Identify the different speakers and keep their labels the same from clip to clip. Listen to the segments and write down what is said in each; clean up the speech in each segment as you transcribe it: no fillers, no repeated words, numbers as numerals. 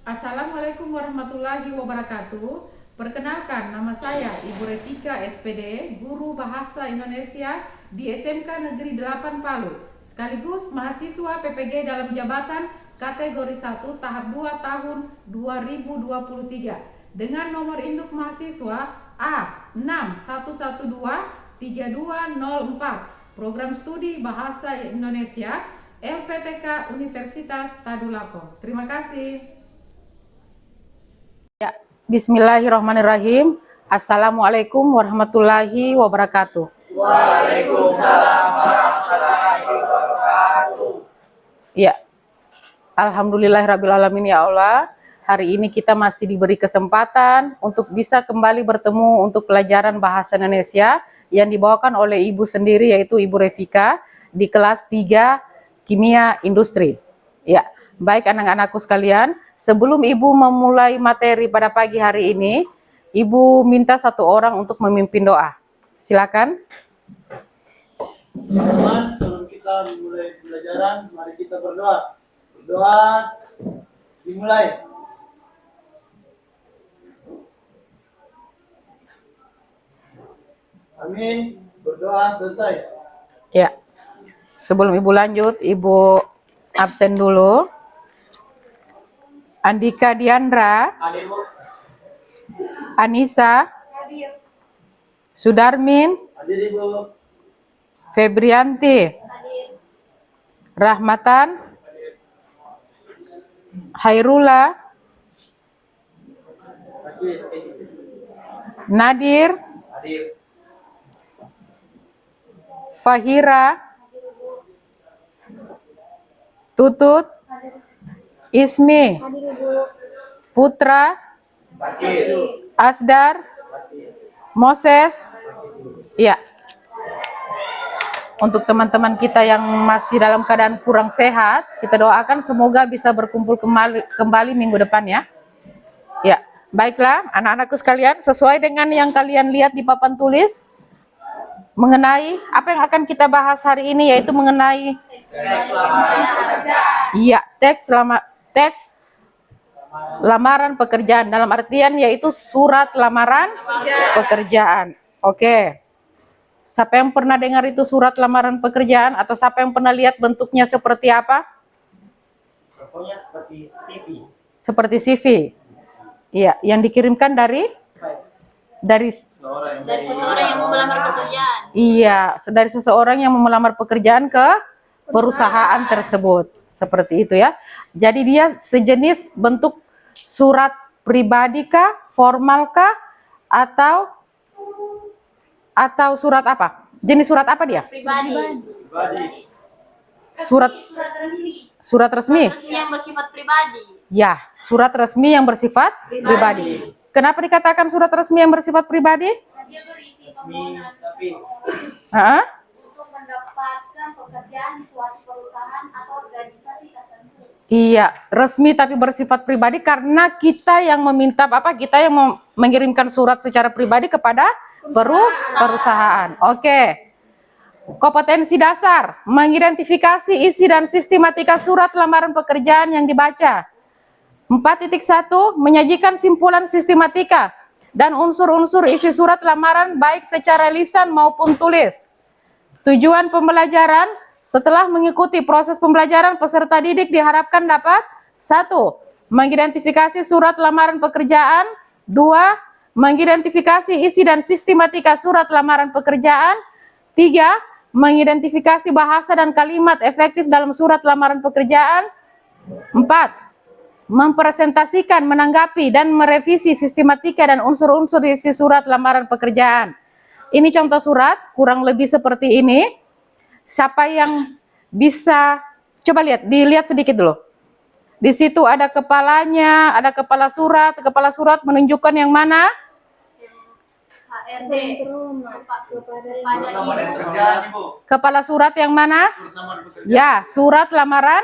Speaker 1: Assalamualaikum warahmatullahi wabarakatuh. Perkenalkan, nama saya Ibu Revika SPD, Guru Bahasa Indonesia di SMK Negeri 8 Palu, sekaligus mahasiswa PPG dalam jabatan kategori 1 tahap 2 tahun 2023 dengan nomor induk mahasiswa A61123204, program studi Bahasa Indonesia LPTK Universitas Tadulako. Terima kasih. Ya, bismillahirrahmanirrahim. Assalamualaikum warahmatullahi wabarakatuh.
Speaker 2: Waalaikumsalam warahmatullahi wabarakatuh.
Speaker 1: Ya, alhamdulillahirrabbilalamin ya Allah. Hari ini kita masih diberi kesempatan untuk bisa kembali bertemu untuk pelajaran bahasa Indonesia yang dibawakan oleh Ibu sendiri, yaitu Ibu Revika di kelas 3 Kimia Industri. Ya, baik anak-anakku sekalian, sebelum Ibu memulai materi pada pagi hari ini, Ibu minta satu orang untuk memimpin doa. Silakan.
Speaker 2: Teman-teman, sebelum kita memulai pelajaran, mari kita berdoa. Berdoa dimulai. Amin. Berdoa selesai.
Speaker 1: Ya. Sebelum Ibu lanjut, Ibu absen dulu. Andika Diandra,
Speaker 2: Hadir, Bu.
Speaker 1: Anissa, Sudarmin,
Speaker 2: Hadir, Ibu.
Speaker 1: Febrianti, Rahmatan, Hairula,
Speaker 2: Hadir.
Speaker 1: Nadir,
Speaker 2: Hadir.
Speaker 1: Fahira, Tutut, Ismi, Putra,
Speaker 2: Hadir.
Speaker 1: Asdar, Moses. Ya. Untuk teman-teman kita yang masih dalam keadaan kurang sehat, kita doakan semoga bisa berkumpul kembali minggu depan ya. Ya, baiklah anak-anakku sekalian, sesuai dengan yang kalian lihat di papan tulis mengenai apa yang akan kita bahas hari ini, yaitu mengenai teks lamaran pekerjaan, dalam artian yaitu surat lamaran pekerjaan. Oke. Siapa yang pernah dengar itu surat lamaran pekerjaan, atau siapa yang pernah lihat bentuknya seperti apa?
Speaker 2: Pokoknya seperti CV.
Speaker 1: Seperti CV. Iya, yang dikirimkan dari
Speaker 3: seseorang yang mau melamar pekerjaan.
Speaker 1: Iya, dari seseorang yang mau melamar pekerjaan ke perusahaan tersebut. Seperti itu ya. Jadi dia sejenis bentuk surat pribadi kah, formal kah, atau surat apa? Jenis surat apa dia?
Speaker 3: Pribadi.
Speaker 1: Surat resmi. Surat resmi
Speaker 3: yang bersifat pribadi.
Speaker 1: Ya, surat resmi yang bersifat pribadi. Kenapa dikatakan surat resmi yang bersifat pribadi?
Speaker 3: Dia berisi permohonan
Speaker 1: untuk
Speaker 3: mendapatkan pekerjaan di suatu perusahaan atau organisasi tertentu.
Speaker 1: Iya, resmi tapi bersifat pribadi karena kita yang meminta kita yang mengirimkan surat secara pribadi kepada perusahaan. Oke. Kompetensi dasar, mengidentifikasi isi dan sistematika surat lamaran pekerjaan yang dibaca. 4.1, menyajikan simpulan sistematika dan unsur-unsur isi surat lamaran baik secara lisan maupun tulis. Tujuan pembelajaran, setelah mengikuti proses pembelajaran, peserta didik diharapkan dapat 1. Mengidentifikasi surat lamaran pekerjaan. 2. Mengidentifikasi isi dan sistematika surat lamaran pekerjaan. 3. Mengidentifikasi bahasa dan kalimat efektif dalam surat lamaran pekerjaan. 4. Mempresentasikan, menanggapi, dan merevisi sistematika dan unsur-unsur isi surat lamaran pekerjaan. Ini contoh surat, kurang lebih seperti ini. Siapa yang bisa, coba dilihat sedikit dulu. Di situ ada kepalanya, ada kepala surat menunjukkan yang mana?
Speaker 3: HRD.
Speaker 1: Kepala surat yang mana? Ya, surat lamaran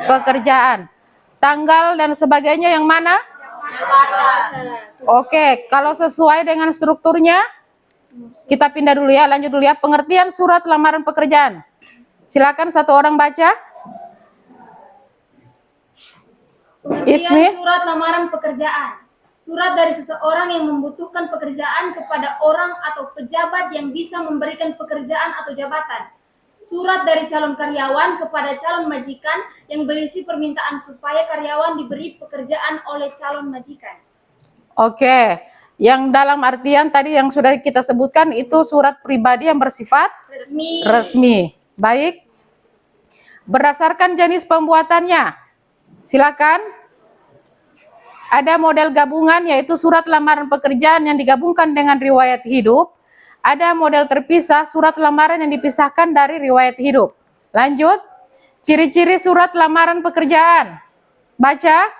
Speaker 1: pekerjaan. Tanggal dan sebagainya yang mana? Oke, kalau sesuai dengan strukturnya, kita pindah dulu ya, lanjut dulu ya. Pengertian surat lamaran pekerjaan. Silakan satu orang baca. Ismi?
Speaker 3: Surat lamaran pekerjaan. Surat dari seseorang yang membutuhkan pekerjaan kepada orang atau pejabat yang bisa memberikan pekerjaan atau jabatan. Surat dari calon karyawan kepada calon majikan yang berisi permintaan supaya karyawan diberi pekerjaan oleh calon majikan.
Speaker 1: Oke. Yang dalam artian tadi yang sudah kita sebutkan itu surat pribadi yang bersifat resmi. Baik. Berdasarkan jenis pembuatannya, silakan. Ada model gabungan yaitu surat lamaran pekerjaan yang digabungkan dengan riwayat hidup. Ada model terpisah, surat lamaran yang dipisahkan dari riwayat hidup. Lanjut. Ciri-ciri surat lamaran pekerjaan. Baca.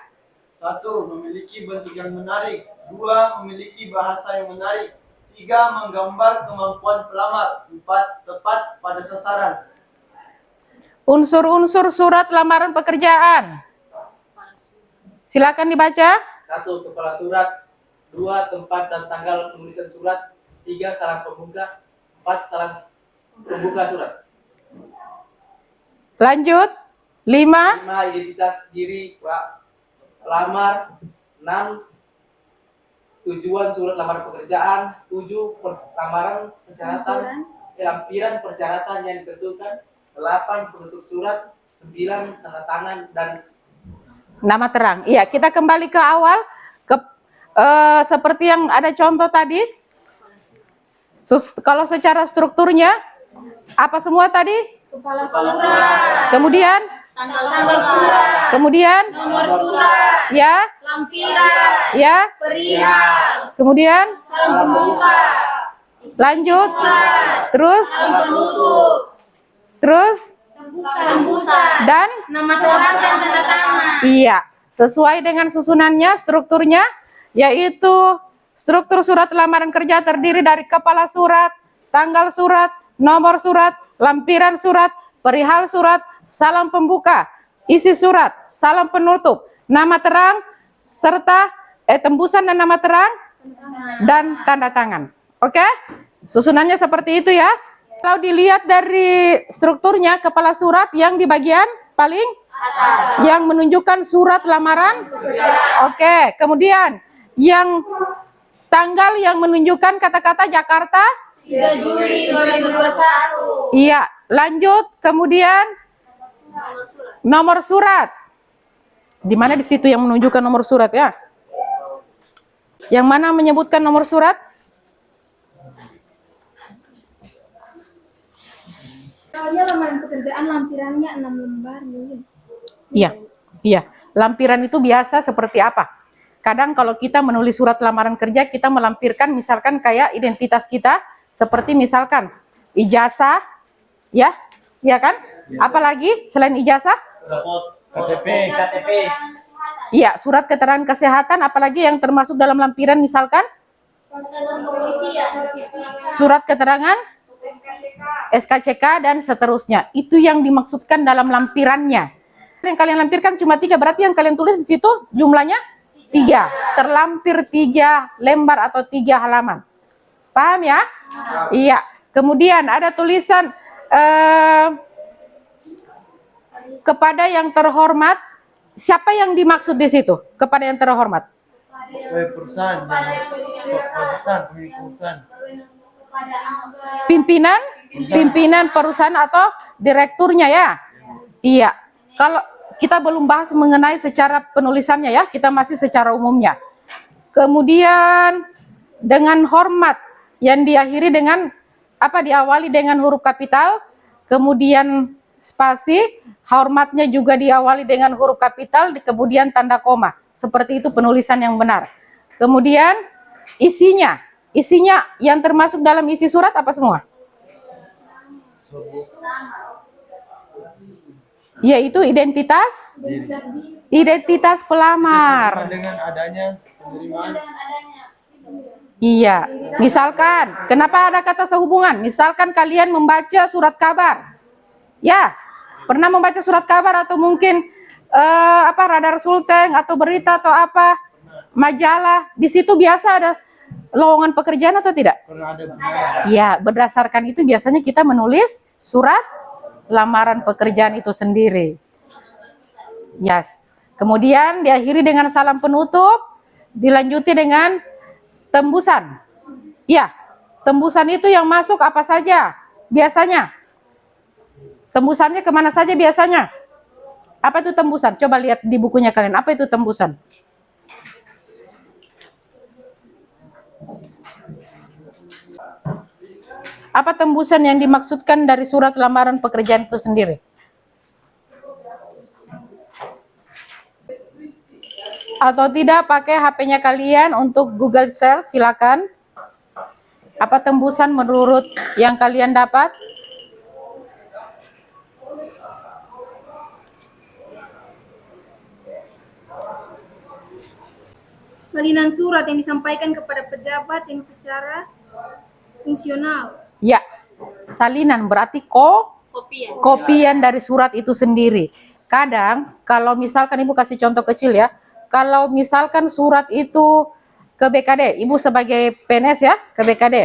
Speaker 2: 1. Memiliki bentuk yang menarik. 2. Memiliki bahasa yang menarik. 3. Menggambar kemampuan pelamar. 4. Tepat pada sasaran.
Speaker 1: Unsur-unsur surat lamaran pekerjaan. Silakan dibaca.
Speaker 4: 1. Kepala surat. 2. Tempat dan tanggal penulisan surat. 3. Salam pembuka. 4. Salam pembuka surat.
Speaker 1: Lanjut. 5.
Speaker 4: 5. Identitas diri lamar. 6. Tujuan surat lamaran pekerjaan. 7. Lamaran persyaratan. Lampiran persyaratan yang ditentukan. 8. Penutup surat. 9. Tanda tangan dan
Speaker 1: Nama terang. Iya, kita kembali ke awal. Seperti yang ada contoh tadi. Kalau secara strukturnya, apa semua tadi?
Speaker 3: Kepala surat,
Speaker 1: Kemudian,
Speaker 3: tanggal surat,
Speaker 1: kemudian,
Speaker 3: nomor surat,
Speaker 1: ya,
Speaker 3: lampiran,
Speaker 1: ya,
Speaker 3: perihal,
Speaker 1: kemudian,
Speaker 3: salam pembuka,
Speaker 1: lanjut, terus,
Speaker 3: salam penutup,
Speaker 1: terus,
Speaker 3: tembusan,
Speaker 1: dan,
Speaker 3: nama terang dan tanda tangan.
Speaker 1: iya, sesuai dengan susunannya, strukturnya, yaitu struktur surat lamaran kerja terdiri dari kepala surat, tanggal surat, nomor surat, lampiran surat, perihal surat, salam pembuka, isi surat, salam penutup, nama terang, serta tembusan dan nama terang, dan tanda tangan. Oke? Susunannya seperti itu ya. Kalau dilihat dari strukturnya, kepala surat yang di bagian paling atas, yang menunjukkan surat lamaran. Oke, kemudian yang tanggal yang menunjukkan kata-kata Jakarta.
Speaker 3: 3 Juli 2021.
Speaker 1: Iya, lanjut. Kemudian nomor surat. Di mana di situ yang menunjukkan nomor surat ya? Yang mana menyebutkan nomor surat?
Speaker 3: Soalnya lamaran pekerjaan lampirannya 6 lembar mungkin.
Speaker 1: Iya, iya. Lampiran itu biasa seperti apa? Kadang kalau kita menulis surat lamaran kerja, kita melampirkan misalkan kayak identitas kita, seperti misalkan ijazah, ya, ya kan? Apalagi selain ijazah?
Speaker 2: KTP.
Speaker 1: Iya, surat keterangan kesehatan, apalagi yang termasuk dalam lampiran misalkan? Surat keterangan SKCK dan seterusnya. Itu yang dimaksudkan dalam lampirannya. Yang kalian lampirkan cuma 3, berarti yang kalian tulis di situ jumlahnya 3. Terlampir 3 lembar atau 3 halaman. Paham ya? Iya. Kemudian ada tulisan kepada yang terhormat. Siapa yang dimaksud di situ? Kepada yang terhormat.
Speaker 2: Perusahaan. Pemilik perusahaan.
Speaker 1: Pimpinan perusahaan atau direkturnya ya. Iya. Kalau kita belum bahas mengenai secara penulisannya ya, kita masih secara umumnya. Kemudian dengan hormat yang diakhiri dengan apa, diawali dengan huruf kapital, kemudian spasi, hormatnya juga diawali dengan huruf kapital, kemudian tanda koma. Seperti itu penulisan yang benar. Kemudian isinya yang termasuk dalam isi surat apa semua? Yaitu identitas pelamar.
Speaker 2: Dengan adanya penerimaan.
Speaker 1: Iya, misalkan, kenapa ada kata sehubungan? Misalkan kalian membaca surat kabar. Ya, pernah membaca surat kabar atau mungkin radar Sulteng atau berita atau apa, majalah. Di situ biasa ada lowongan pekerjaan atau tidak?
Speaker 2: Pernah ada.
Speaker 1: Ya, berdasarkan itu biasanya kita menulis surat lamaran pekerjaan itu sendiri. Yes. Kemudian diakhiri dengan salam penutup, dilanjuti dengan tembusan. Ya, tembusan itu yang masuk apa saja biasanya? Tembusannya kemana saja biasanya? Apa itu tembusan? Coba lihat di bukunya kalian. Apa itu tembusan? Apa tembusan yang dimaksudkan dari surat lamaran pekerjaan itu sendiri? Atau tidak, pakai HP-nya kalian untuk Google Search, silakan. Apa tembusan menurut yang kalian dapat?
Speaker 3: Salinan surat yang disampaikan kepada pejabat yang secara fungsional.
Speaker 1: Ya, salinan berarti
Speaker 3: Kopian.
Speaker 1: kopian dari surat itu sendiri. Kadang kalau misalkan Ibu kasih contoh kecil ya, kalau misalkan surat itu ke BKD, Ibu sebagai PNS ya, ke BKD,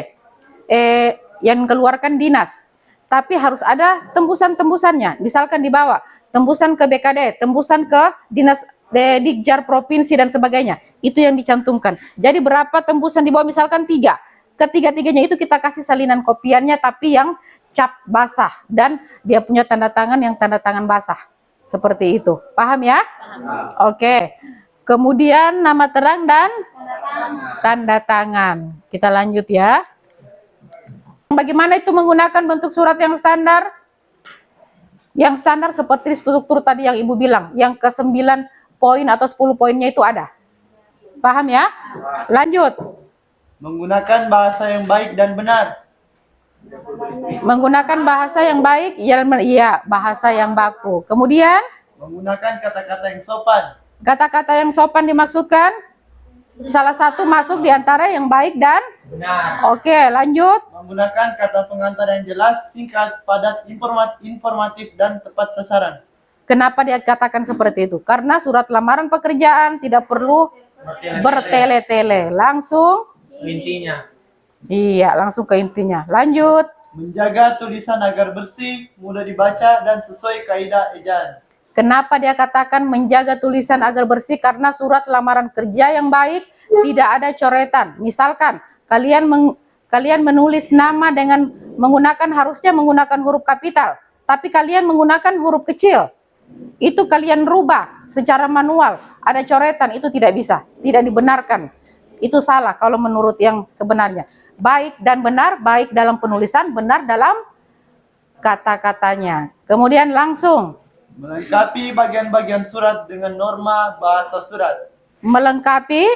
Speaker 1: yang keluarkan dinas, tapi harus ada tembusan-tembusannya. Misalkan dibawa tembusan ke BKD, tembusan ke dinas Dikjar provinsi dan sebagainya, itu yang dicantumkan. Jadi berapa tembusan dibawa, misalkan 3, ketiga-tiganya itu kita kasih salinan kopiannya, tapi yang cap basah dan dia punya tanda tangan yang tanda tangan basah, seperti itu. Paham ya? Oke. Kemudian nama terang dan tanda tangan. Kita lanjut ya. Bagaimana itu menggunakan bentuk surat yang standar? Yang standar seperti struktur tadi yang Ibu bilang, yang ke 9 poin atau 10 poinnya itu ada. Paham ya? Lanjut.
Speaker 2: Menggunakan bahasa yang baik dan benar.
Speaker 1: Menggunakan bahasa yang baik, iya, bahasa yang baku. Kemudian,
Speaker 2: Menggunakan kata-kata yang sopan.
Speaker 1: kata-kata yang sopan dimaksudkan salah satu masuk di antara yang baik dan
Speaker 4: Benar.
Speaker 1: oke, lanjut.
Speaker 2: Menggunakan kata pengantar yang jelas, singkat, padat, informatif, dan tepat sasaran.
Speaker 1: Kenapa dia katakan seperti itu? Karena surat lamaran pekerjaan tidak perlu bertele-tele, langsung
Speaker 4: Intinya.
Speaker 1: iya, langsung ke intinya. Lanjut.
Speaker 2: Menjaga tulisan agar bersih, mudah dibaca, dan sesuai kaidah ejaan.
Speaker 1: Kenapa dia katakan menjaga tulisan agar bersih? Karena surat lamaran kerja yang baik tidak ada coretan. Misalkan kalian menulis nama dengan harusnya menggunakan huruf kapital, tapi kalian menggunakan huruf kecil. Itu kalian rubah secara manual, ada coretan, itu tidak bisa, tidak dibenarkan. Itu salah kalau menurut yang sebenarnya. Baik dan benar, baik dalam penulisan, benar dalam kata-katanya. Kemudian langsung
Speaker 2: Melengkapi bagian-bagian surat dengan norma bahasa surat.
Speaker 1: melengkapi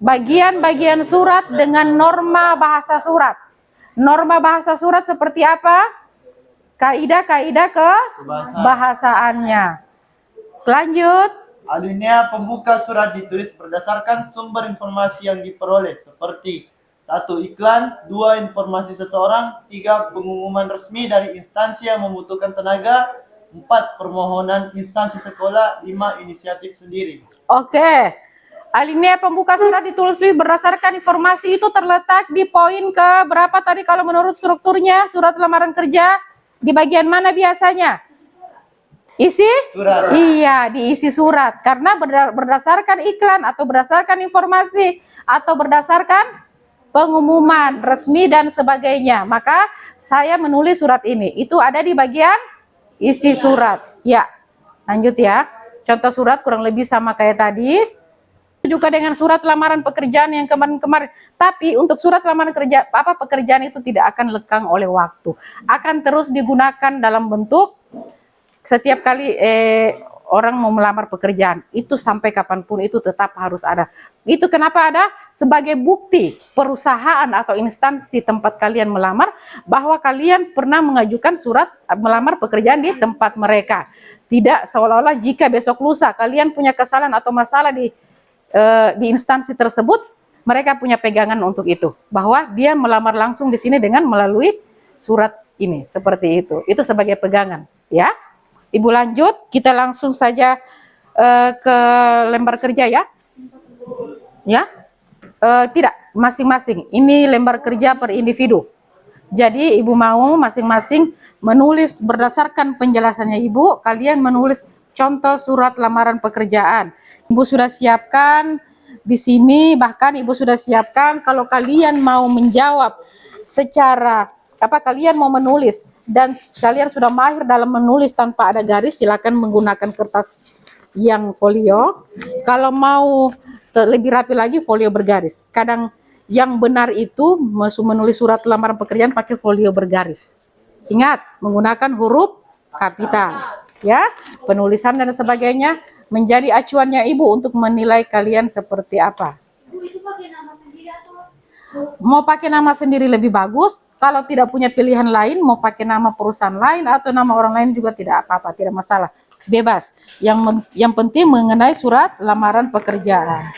Speaker 1: bagian-bagian surat dengan norma bahasa surat. Norma bahasa surat seperti apa? Kaidah-kaidah kebahasaannya. Lanjut.
Speaker 2: Alinea pembuka surat ditulis berdasarkan sumber informasi yang diperoleh seperti 1. Iklan, 2. Informasi seseorang, 3. Pengumuman resmi dari instansi yang membutuhkan tenaga, 4. Permohonan instansi sekolah, 5. Inisiatif sendiri.
Speaker 1: Oke. Alinea pembuka surat ditulis berdasarkan informasi itu terletak di poin ke berapa tadi kalau menurut strukturnya surat lamaran kerja? Di bagian mana biasanya? Isi?
Speaker 2: Surat.
Speaker 1: Iya, diisi surat. Karena berdasarkan iklan atau berdasarkan informasi atau berdasarkan pengumuman resmi dan sebagainya. Maka saya menulis surat ini. Itu ada di bagian isi surat. Ya, lanjut ya. Contoh surat kurang lebih sama kayak tadi. Juga dengan surat lamaran pekerjaan yang kemarin-kemarin. Tapi untuk surat lamaran pekerjaan itu tidak akan lekang oleh waktu. Akan terus digunakan dalam bentuk setiap kali orang mau melamar pekerjaan. Itu sampai kapanpun itu tetap harus ada. Itu kenapa ada? Sebagai bukti perusahaan atau instansi tempat kalian melamar bahwa kalian pernah mengajukan surat melamar pekerjaan di tempat mereka. Tidak seolah-olah jika besok lusa kalian punya kesalahan atau masalah di instansi tersebut, mereka punya pegangan untuk itu, bahwa dia melamar langsung di sini dengan melalui surat ini, seperti itu. Itu sebagai pegangan, ya. Ibu lanjut, kita langsung saja ke lembar kerja ya. Ya, tidak, masing-masing. Ini lembar kerja per individu. Jadi ibu mau masing-masing menulis berdasarkan penjelasannya ibu, kalian menulis contoh surat lamaran pekerjaan. Ibu sudah siapkan di sini, bahkan Ibu sudah siapkan kalau kalian mau menjawab secara kalian mau menulis dan kalian sudah mahir dalam menulis tanpa ada garis, silakan menggunakan kertas yang folio. Kalau mau lebih rapi lagi, folio bergaris. Kadang yang benar itu menulis surat lamaran pekerjaan pakai folio bergaris. Ingat, menggunakan huruf kapital. Ya, penulisan dan sebagainya menjadi acuannya Ibu untuk menilai kalian seperti apa.
Speaker 3: Bu, itu pakai nama sendiri atau?
Speaker 1: Mau pakai nama sendiri lebih bagus. Kalau tidak punya pilihan lain, mau pakai nama perusahaan lain atau nama orang lain juga tidak apa-apa, tidak masalah. Bebas. Yang penting mengenai surat lamaran pekerjaan.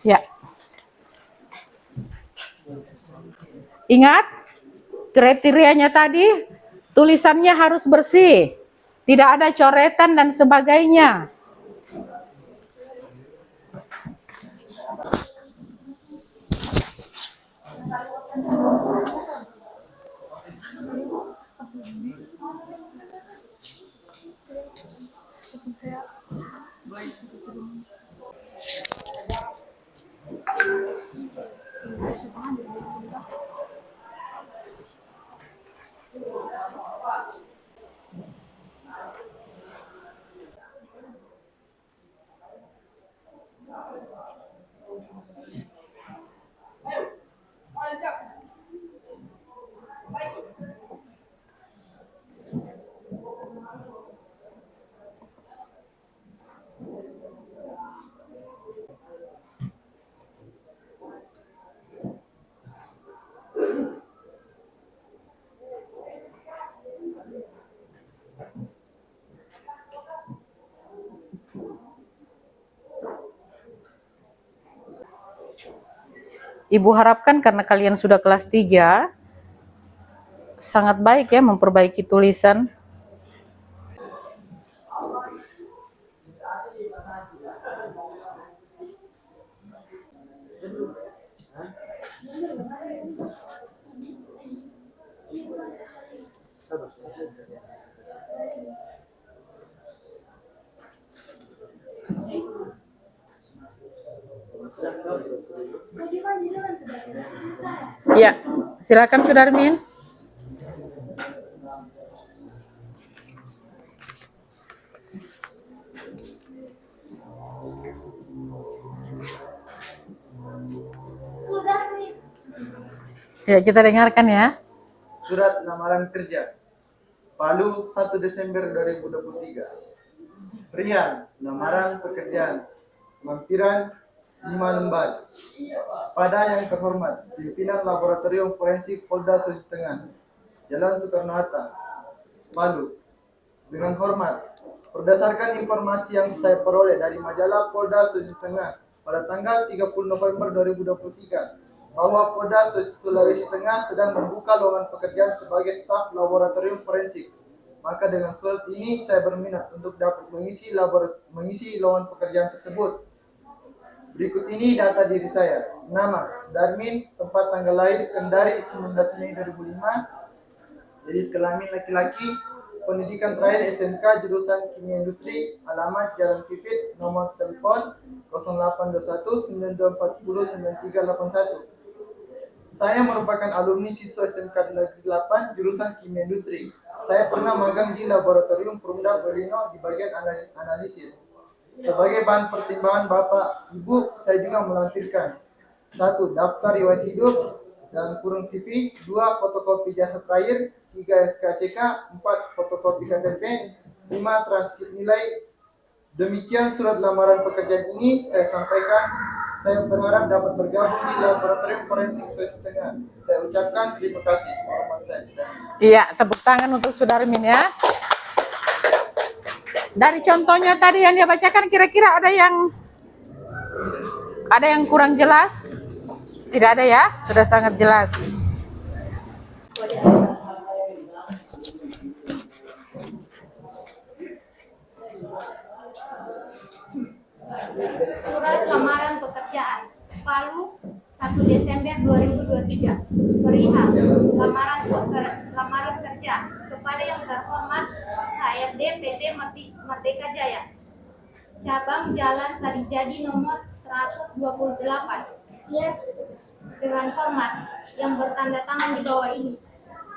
Speaker 1: Ya. Ingat, kriterianya tadi, tulisannya harus bersih. Tidak ada coretan dan sebagainya. Ibu harapkan karena kalian sudah kelas 3, sangat baik ya memperbaiki tulisan. Ya, silakan Sudarmin.
Speaker 3: Sudah nih.
Speaker 1: Ya, kita dengarkan ya.
Speaker 2: Surat lamaran kerja. Palu 1 Desember 2023. Rian, lamaran pekerjaan. Lampiran 5 lembar. Pada yang terhormat, pimpinan Laboratorium Forensik Polda Sulawesi Tengah, Jalan Soekarno-Hatta, Palu. Dengan hormat, berdasarkan informasi yang saya peroleh dari majalah Polda Sulawesi Tengah pada tanggal 30 November 2023, bahwa Polda Sulawesi Tengah sedang membuka lowongan pekerjaan sebagai staf laboratorium forensik. Maka dengan surat ini saya berminat untuk dapat mengisi lowongan pekerjaan tersebut. Berikut ini data diri saya. Nama Sudarmin, tempat tanggal lahir Kendari 19 Mei 2005. Jenis kelamin laki-laki, pendidikan terakhir SMK jurusan Kimia Industri, alamat Jalan Pipit, nomor telepon 0821 9240 9381. Saya merupakan alumni siswa SMK Negeri 8 jurusan Kimia Industri. Saya pernah magang di Laboratorium Perumda Belino di bagian analisis. Sebagai bahan pertimbangan Bapak Ibu, saya juga melampirkan 1. Daftar riwayat hidup dan kurung CV, 2. Fotokopi jasa terakhir, 3. SKCK, 4. Fotokopi KTP, 5. Transkrip nilai. Demikian surat lamaran pekerjaan ini saya sampaikan. Saya berharap dapat bergabung di Laboratorium Forensik Sulawesi Tengah. Saya ucapkan terima kasih.
Speaker 1: Iya, tepuk tangan untuk Sudarmin ya. Dari contohnya tadi yang dia bacakan, kira-kira ada yang kurang jelas? Tidak ada ya, sudah sangat jelas.
Speaker 3: Surat lamaran pekerjaan. Palu 1 Desember 2023. Perihal lamaran kerja. kepada yang terhormat HRD PT Merdeka Jaya, cabang Jalan Sarijadi nomor 128. Yes. Dengan hormat yang bertanda tangan di bawah ini.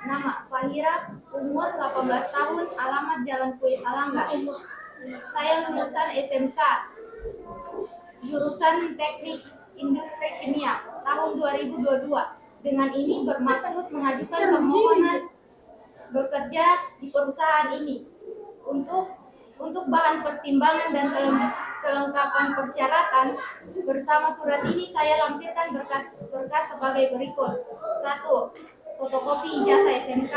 Speaker 3: Nama Fahira, umur 18 tahun, alamat Jalan Kue Salangga. Saya lulusan SMK, jurusan Teknik Industri Kimia tahun 2022. Dengan ini bermaksud mengajukan permohonan bekerja di perusahaan ini. Untuk bahan pertimbangan dan kelengkapan persyaratan bersama surat ini saya lampirkan berkas sebagai berikut. 1. Fotokopi ijazah SMK.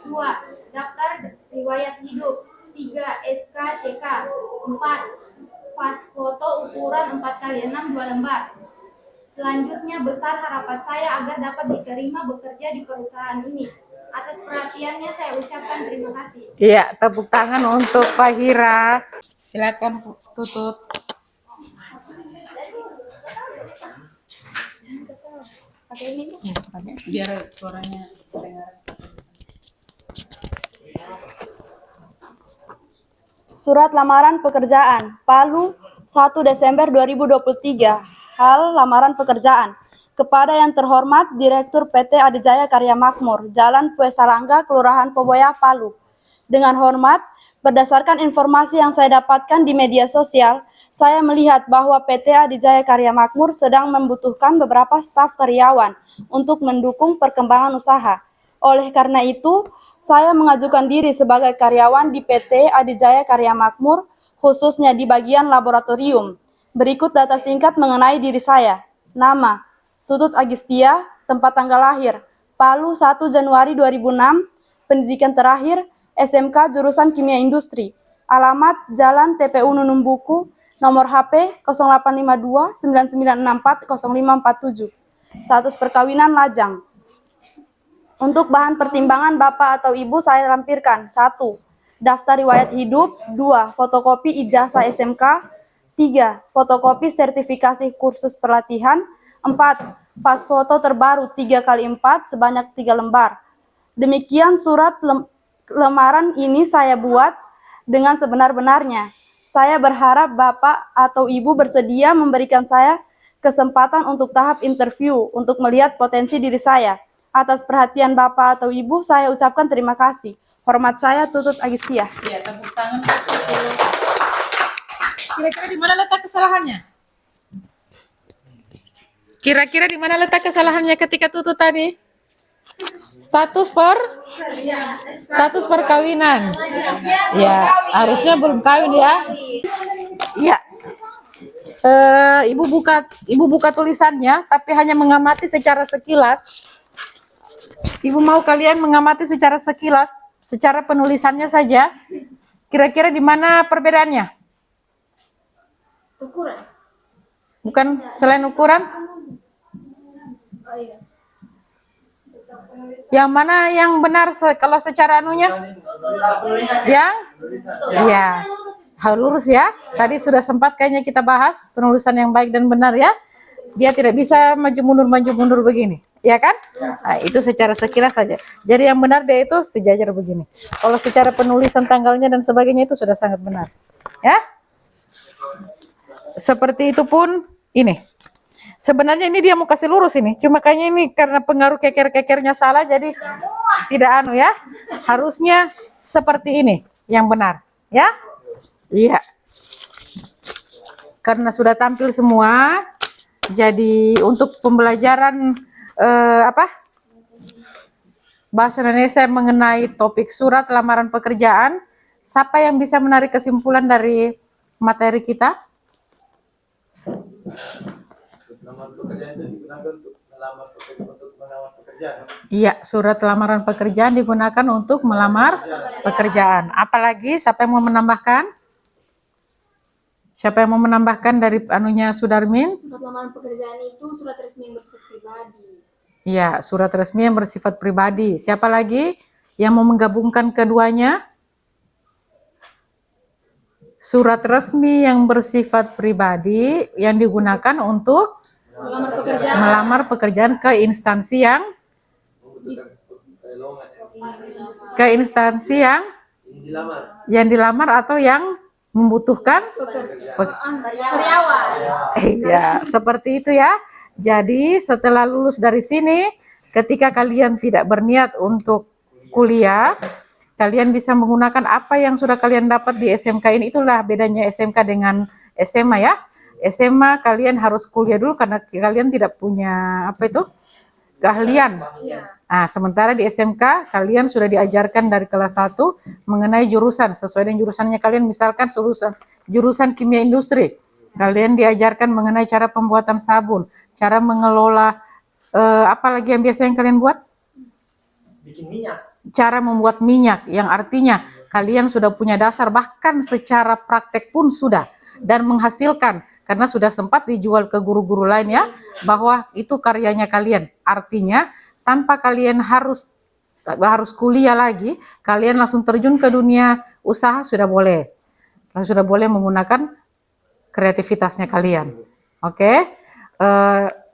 Speaker 3: 2. Daftar riwayat hidup. 3. SKCK. 4. Pas foto ukuran 4x6 2 lembar. Selanjutnya besar harapan saya agar dapat diterima bekerja di perusahaan ini. Atas perhatiannya saya ucapkan terima kasih.
Speaker 1: Iya, tepuk tangan untuk Fahira. Silakan Tutut.
Speaker 3: Pakai ini.
Speaker 1: Ya, biar suaranya dengar.
Speaker 5: Surat lamaran pekerjaan, Palu, 1 Desember 2023. Hal lamaran pekerjaan. Kepada yang terhormat Direktur PT Adijaya Karya Makmur, Jalan Kue Salangga, Kelurahan Poboya, Palu. Dengan hormat, berdasarkan informasi yang saya dapatkan di media sosial, saya melihat bahwa PT Adijaya Karya Makmur sedang membutuhkan beberapa staf karyawan untuk mendukung perkembangan usaha. Oleh karena itu, saya mengajukan diri sebagai karyawan di PT Adijaya Karya Makmur, khususnya di bagian laboratorium. Berikut data singkat mengenai diri saya. Nama, Tutut Agistia, tempat tanggal lahir, Palu 1 Januari 2006, pendidikan terakhir, SMK jurusan Kimia Industri, alamat Jalan TPU Nunumbuku, nomor HP 0852 9964 0547, status perkawinan lajang. Untuk bahan pertimbangan Bapak atau Ibu saya lampirkan, 1. Daftar riwayat hidup, 2. Fotokopi ijazah SMK, 3. Fotokopi sertifikasi kursus pelatihan, 4. Pas foto terbaru 3x4 sebanyak 3 lembar. Demikian surat lamaran ini saya buat dengan sebenar-benarnya. Saya berharap Bapak atau Ibu bersedia memberikan saya kesempatan untuk tahap interview untuk melihat potensi diri saya. Atas perhatian Bapak atau Ibu, saya ucapkan terima kasih. Hormat saya, Tutut Agistia.
Speaker 1: Iya, tepuk tangan. Kira-kira di mana letak kesalahannya? Kira-kira di mana letak kesalahannya ketika Tutut tadi? Status perkawinan. Ya, harusnya belum kawin ya. Iya. Ibu buka tulisannya, tapi hanya mengamati secara sekilas. Ibu mau kalian mengamati secara sekilas, secara penulisannya saja. Kira-kira di mana perbedaannya?
Speaker 3: Ukuran.
Speaker 1: Bukan selain ukuran?
Speaker 3: Oh iya.
Speaker 1: Yang mana yang benar kalau secara anunya? Yang? Ya. Harus lurus ya. Tadi sudah sempat kayaknya kita bahas penulisan yang baik dan benar ya. Dia tidak bisa maju mundur begini. Ya kan? Nah, itu secara sekilas saja. Jadi yang benar dia itu sejajar begini. Kalau secara penulisan tanggalnya dan sebagainya itu sudah sangat benar. Ya? Seperti itu pun ini. Sebenarnya ini dia mau kasih lurus ini. Cuma kayaknya ini karena pengaruh keker-kekernya salah jadi tidak anu ya. Harusnya seperti ini yang benar. Ya? Iya. Karena sudah tampil semua. Jadi untuk pembelajaran bahasa Indonesia mengenai topik surat lamaran pekerjaan, siapa yang bisa menarik kesimpulan dari materi kita?
Speaker 2: Lamaran pekerjaan itu digunakan untuk melamar pekerjaan.
Speaker 1: Iya, surat lamaran pekerjaan digunakan untuk melamar pekerjaan. Apalagi siapa yang mau menambahkan? Siapa yang mau menambahkan dari anunya Sudarmin?
Speaker 3: Surat lamaran pekerjaan itu surat resmi yang bersifat pribadi.
Speaker 1: Iya, surat resmi yang bersifat pribadi. Siapa lagi yang mau menggabungkan keduanya? Surat resmi yang bersifat pribadi yang digunakan untuk melamar pekerjaan ke instansi yang ke instansi yang dilamar atau yang membutuhkan
Speaker 3: Karyawan.
Speaker 1: Iya, seperti itu ya. Jadi setelah lulus dari sini, ketika kalian tidak berniat untuk kuliah, kalian bisa menggunakan apa yang sudah kalian dapat di SMK ini. Itulah bedanya SMK dengan SMA ya. SMA kalian harus kuliah dulu karena kalian tidak punya keahlian. Nah, sementara di SMK kalian sudah diajarkan dari kelas 1 mengenai jurusan sesuai dengan jurusannya kalian, misalkan jurusan kimia industri. Kalian diajarkan mengenai cara pembuatan sabun, cara mengelola apalagi yang biasa yang kalian buat?
Speaker 4: Bikin minyak.
Speaker 1: Cara membuat minyak, yang artinya kalian sudah punya dasar, bahkan secara praktek pun sudah, dan menghasilkan karena sudah sempat dijual ke guru-guru lain ya, bahwa itu karyanya kalian. Artinya tanpa kalian harus kuliah lagi, kalian langsung terjun ke dunia usaha sudah boleh menggunakan kreativitasnya kalian. Oke.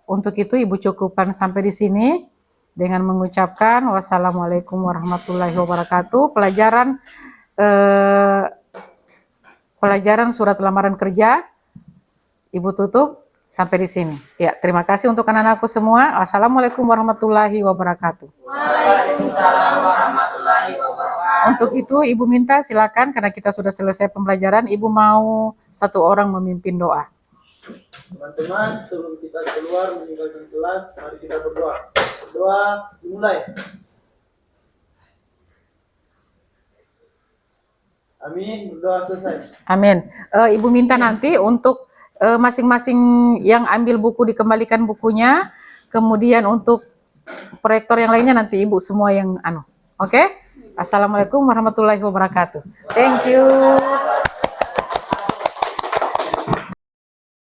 Speaker 1: Untuk itu Ibu cukupkan sampai di sini dengan mengucapkan wassalamualaikum warahmatullahi wabarakatuh. Pelajaran surat lamaran kerja Ibu tutup sampai di sini. Ya, terima kasih untuk anak-anakku semua. Wassalamualaikum warahmatullahi wabarakatuh.
Speaker 3: Waalaikumsalam warahmatullahi wabarakatuh.
Speaker 1: Untuk itu Ibu minta silakan, karena kita sudah selesai pembelajaran, Ibu mau satu orang memimpin doa.
Speaker 2: Teman-teman, sebelum kita keluar meninggalkan kelas, mari kita berdoa. Berdoa dimulai. Amin, berdoa selesai.
Speaker 1: Amin. Ibu minta nanti untuk masing-masing yang ambil buku dikembalikan bukunya, kemudian untuk proyektor yang lainnya nanti Ibu semua yang Oke? Assalamualaikum warahmatullahi wabarakatuh. Thank you.